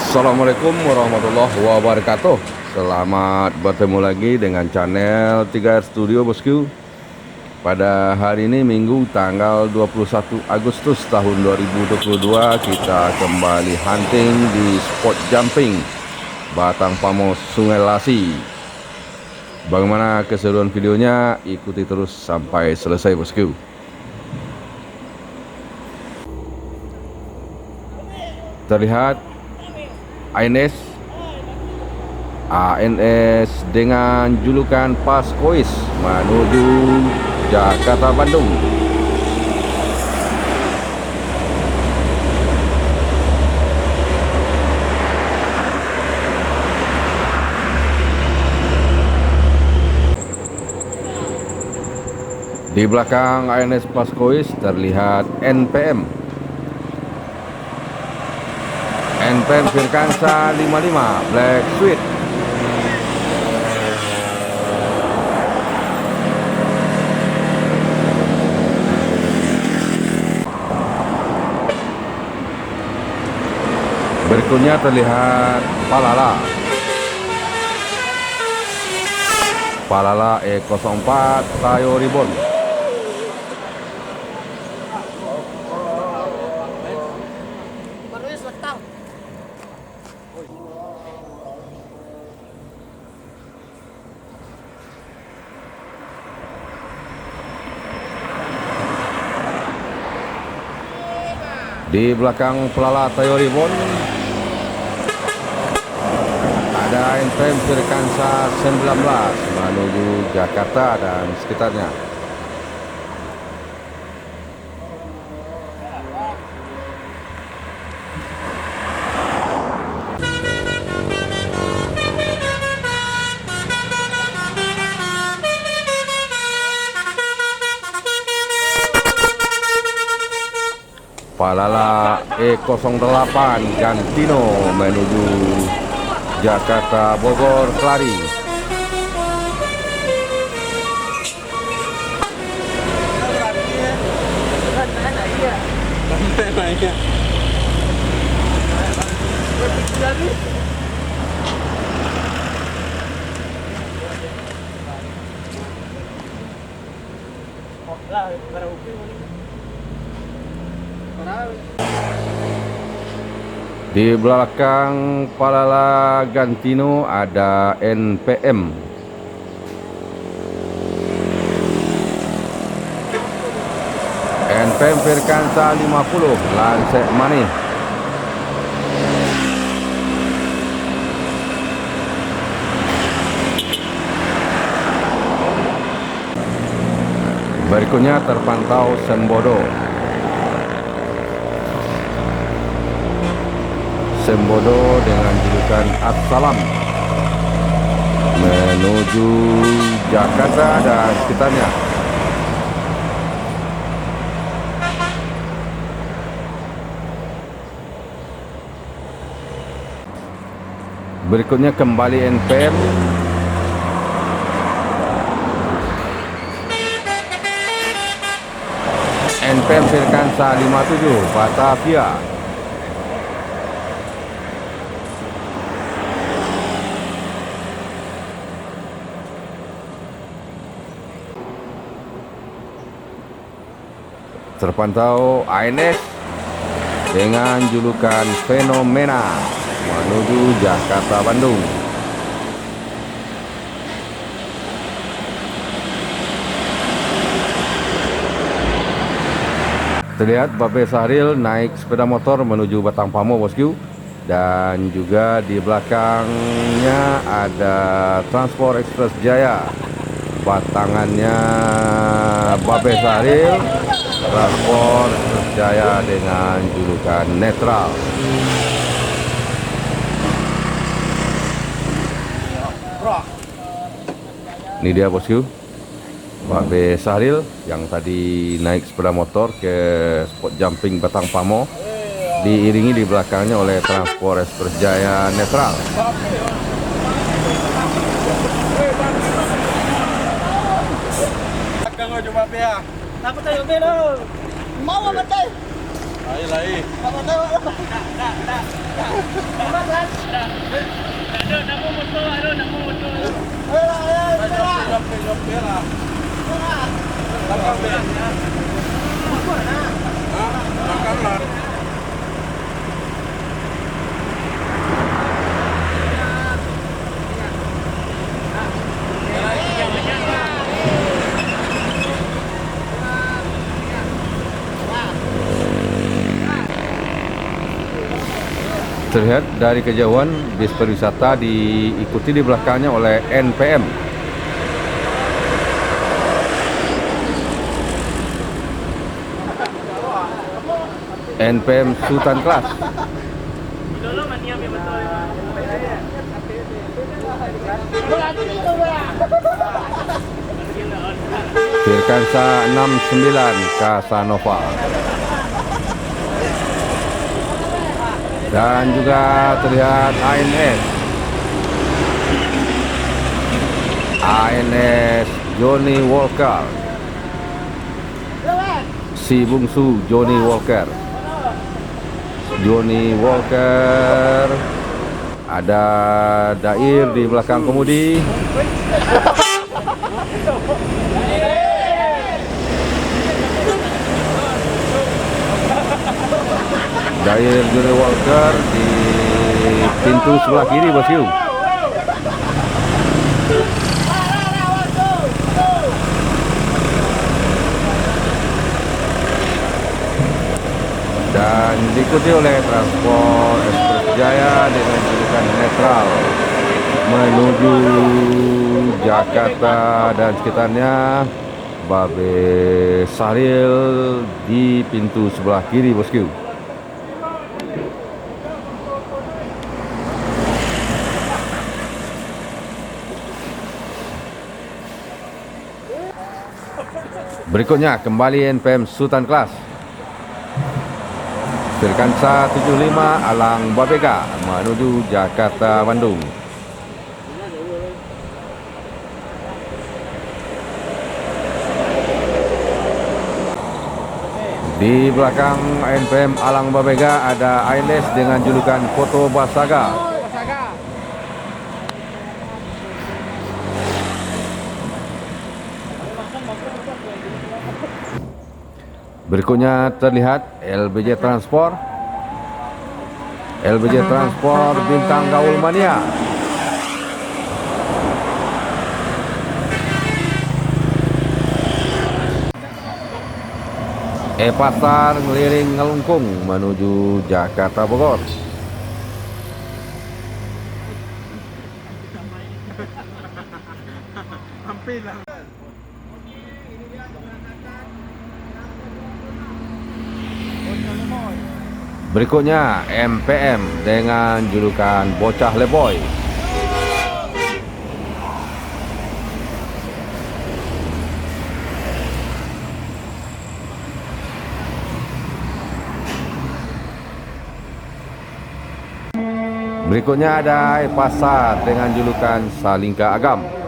Assalamualaikum warahmatullahi wabarakatuh. Selamat bertemu lagi dengan channel 3R Studio bosku. Pada hari ini Minggu tanggal 21 Agustus tahun 2022, kita kembali hunting di spot jumping Batang Pamo Sungai Lasi. Bagaimana keseruan videonya? Ikuti terus sampai selesai bosku. Terlihat ANS dengan julukan Paskois menuju Jakarta Bandung. Di belakang ANS Paskois terlihat NPM Firkansa 55 Black Sweet. Berikutnya terlihat Palala E04 Tayo Ribbon. Di belakang Palala Tayo Ribbon ada NPM Firkansa 19 menuju Jakarta dan sekitarnya. Palala E08 Gantino menuju Jakarta Bogor Kelari. Di belakang Palala Gantino ada NPM Firkansa 50 Lansek Manis. Berikutnya terpantau Sembodo dengan julukan Assalam menuju Jakarta dan sekitarnya. Berikutnya kembali NPM Firkansa 57 Batavia. Terpantau ANS dengan julukan Fenomena menuju Jakarta Bandung. Terlihat Babe Sahril naik sepeda motor menuju Batang Pamo bosku, dan juga di belakangnya ada Transport Express Jaya. Batangannya Babe Sahril, Transport Express Jaya dengan julukan Netral. Ini dia bosku, Babe Sahril yang tadi naik sepeda motor ke spot jumping Batang Pamo, diiringi di belakangnya oleh Transport Express Jaya Netral. Mau apa teh? Ayo lagi. Terlihat dari kejauhan bis pariwisata diikuti di belakangnya oleh NPM. NPM Sultan Class. Firkansa 69 Casanova. Dan juga terlihat ANS Johnny Walker, si bungsu Johnny Walker. Ada Dair di belakang kemudi. Dair Johnny Walker di pintu sebelah kiri, bosku. Dan diikuti oleh transport Ekspres Jaya dengan julukan netral menuju Jakarta dan sekitarnya. Babe Saril di pintu sebelah kiri, bosku. Berikutnya kembali NPM Sultan Class. Firkansa 75 Alang Babeka menuju Jakarta Bandung. Di belakang NPM Alang Babeka ada Ailes dengan julukan Foto Basaga. Berikutnya terlihat LBJ Transport Bintang Gaul Mania. Pasar ngeliring ngelungkung menuju Jakarta Bogor. Berikutnya MPM dengan julukan Bocah Leboy. Berikutnya ada Pasar dengan julukan Salingka Agam.